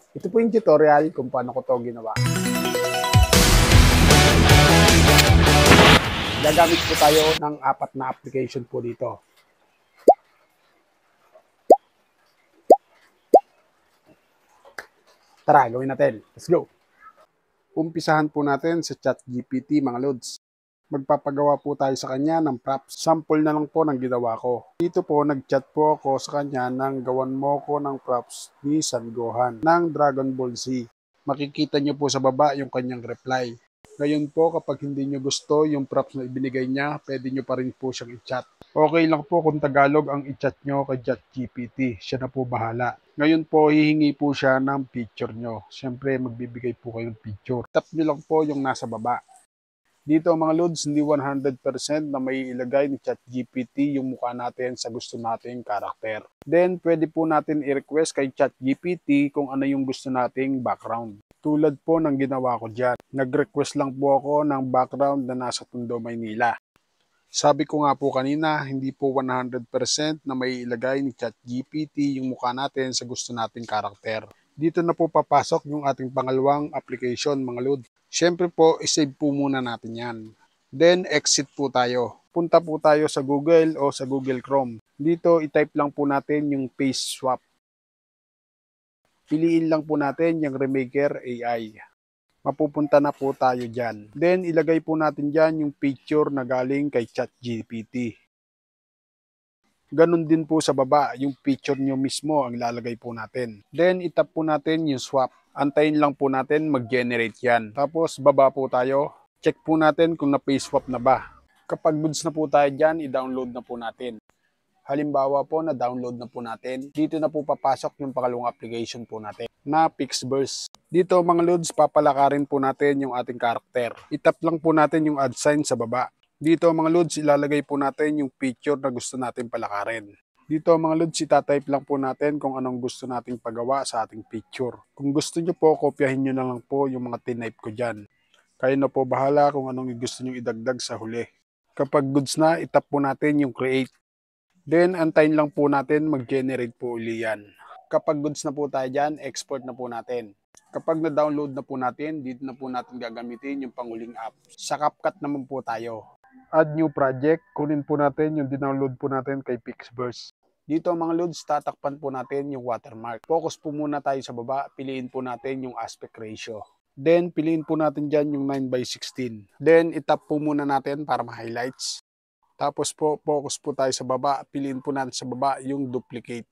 Ito po yung tutorial kung paano ko to ginawa. Gagamit po tayo ng 4 na application po dito. Tara, gawin natin. Let's go! Umpisahan po natin sa ChatGPT mga lods. Magpapagawa po tayo sa kanya ng props. Sample na lang po ng ginawa ko. Dito po, nag-chat po ako sa kanya ng gawan mo ko ng props ni San Gohan ng Dragon Ball Z. Makikita nyo po sa baba yung kanyang reply. Ngayon po, kapag hindi nyo gusto yung props na ibinigay niya, pwede nyo pa rin po siyang i-chat. Okay lang po kung Tagalog ang i-chat nyo kay ChatGPT. Siya na po bahala. Ngayon po, hihingi po siya ng picture nyo. Siyempre, magbibigay po kayo ng picture. Tap nyo lang po yung nasa baba. Dito mga lods, hindi 100% na may ilagay ni ChatGPT yung mukha natin sa gusto nating karakter. Then, pwede po natin i-request kay ChatGPT kung ano yung gusto nating background. Tulad po ng ginawa ko dyan. Nag-request lang po ako ng background na nasa Tondo, Maynila. Sabi ko nga po kanina, hindi po 100% na may ilagay ni ChatGPT yung mukha natin sa gusto nating karakter. Dito na po papasok yung ating pangalawang application mga lods. Siyempre po, isave po muna natin yan. Then, exit po tayo. Punta po tayo sa Google o sa Google Chrome. Dito, i-type lang po natin yung face swap. Piliin lang po natin yung Remaker AI. Mapupunta na po tayo dyan. Then, ilagay po natin dyan yung picture na galing kay ChatGPT. Ganon din po sa baba, yung picture nyo mismo ang ilalagay po natin. Then, itap po natin yung swap. Antayin lang po natin mag-generate yan. Tapos, baba po tayo. Check po natin kung na-face swap na ba. Kapag goods na po tayo dyan, i-download na po natin. Halimbawa po, na-download na po natin. Dito na po papasok yung pangalawang application po natin na Pixverse. Dito mga lods, papalakarin po natin yung ating karakter. Itap lang po natin yung add sign sa baba. Dito mga lods, ilalagay po natin yung picture na gusto natin palakarin. Dito mga lods, itatype lang po natin kung anong gusto nating pagawa sa ating picture. Kung gusto nyo po, kopyahin nyo na lang po yung mga tinype ko dyan. Kayo na po bahala kung anong gusto nyo idagdag sa huli. Kapag goods na, itap po natin yung create. Then, antayin lang po natin mag-generate po uli yan. Kapag goods na po tayo dyan, export na po natin. Kapag na-download na po natin, dito na po natin gagamitin yung panguling app. Sa CapCut naman po tayo. Add new project, kunin po natin yung dinownload po natin kay Pixverse. Dito mga loads, tatakpan po natin yung watermark. Focus po muna tayo sa baba, piliin po natin yung aspect ratio. Then, piliin po natin dyan yung 9:16. Then, itap po muna natin para ma-highlights. Tapos po, focus po tayo sa baba. Piliin po natin sa baba yung duplicate.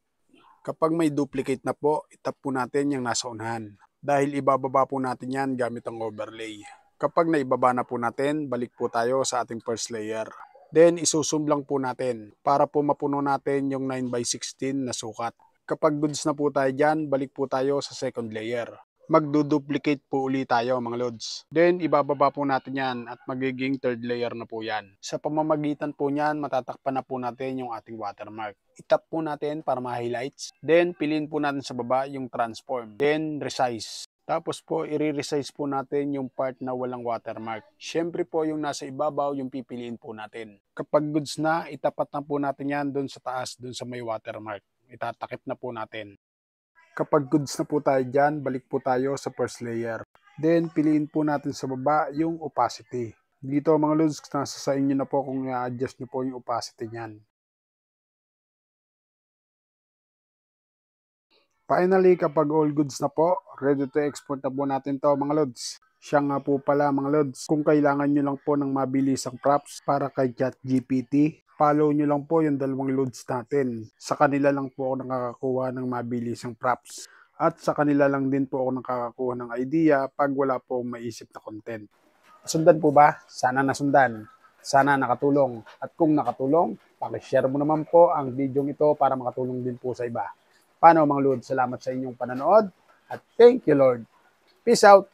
Kapag may duplicate na po, itap po natin yung nasa unahan. Dahil ibababa po natin yan gamit ang overlay. Kapag naibaba na po natin, balik po tayo sa ating first layer. Then, isusum lang po natin para po mapuno natin yung 9:16 na sukat. Kapag goods na po tayo dyan, balik po tayo sa second layer. Magduduplicate po uli tayo mga lods. Then, ibababa po natin yan at magiging third layer na po yan. Sa pamamagitan po niyan, matatakpan na po natin yung ating watermark. Itap po natin para ma-highlights. Then, piliin po natin sa baba yung transform. Then, resize. Tapos po, i-resize po natin yung part na walang watermark. Siyempre po, yung nasa ibabaw, yung pipiliin po natin. Kapag goods na, itapat na po natin yan doon sa taas, doon sa may watermark. Itatakip na po natin. Kapag goods na po tayo dyan, balik po tayo sa first layer. Then, piliin po natin sa baba yung opacity. Dito mga lods, nasa sa inyo na po kung i-adjust nyo po yung opacity nyan. Finally, kapag all goods na po, ready to export na po natin to mga lods. Siya nga po pala mga lods, kung kailangan nyo lang po ng mabilisang props para kay ChatGPT, follow nyo lang po yung dalawang loads natin. Sa kanila lang po ako nakakakuha ng mabilisang props. At sa kanila lang din po ako nakakakuha ng idea pag wala po maisip na content. Nasundan po ba? Sana nasundan. Sana nakatulong. At kung nakatulong, pakishare mo naman po ang video ito para makatulong din po sa iba. Paano mga lods? Salamat sa inyong panonood at thank you Lord. Peace out!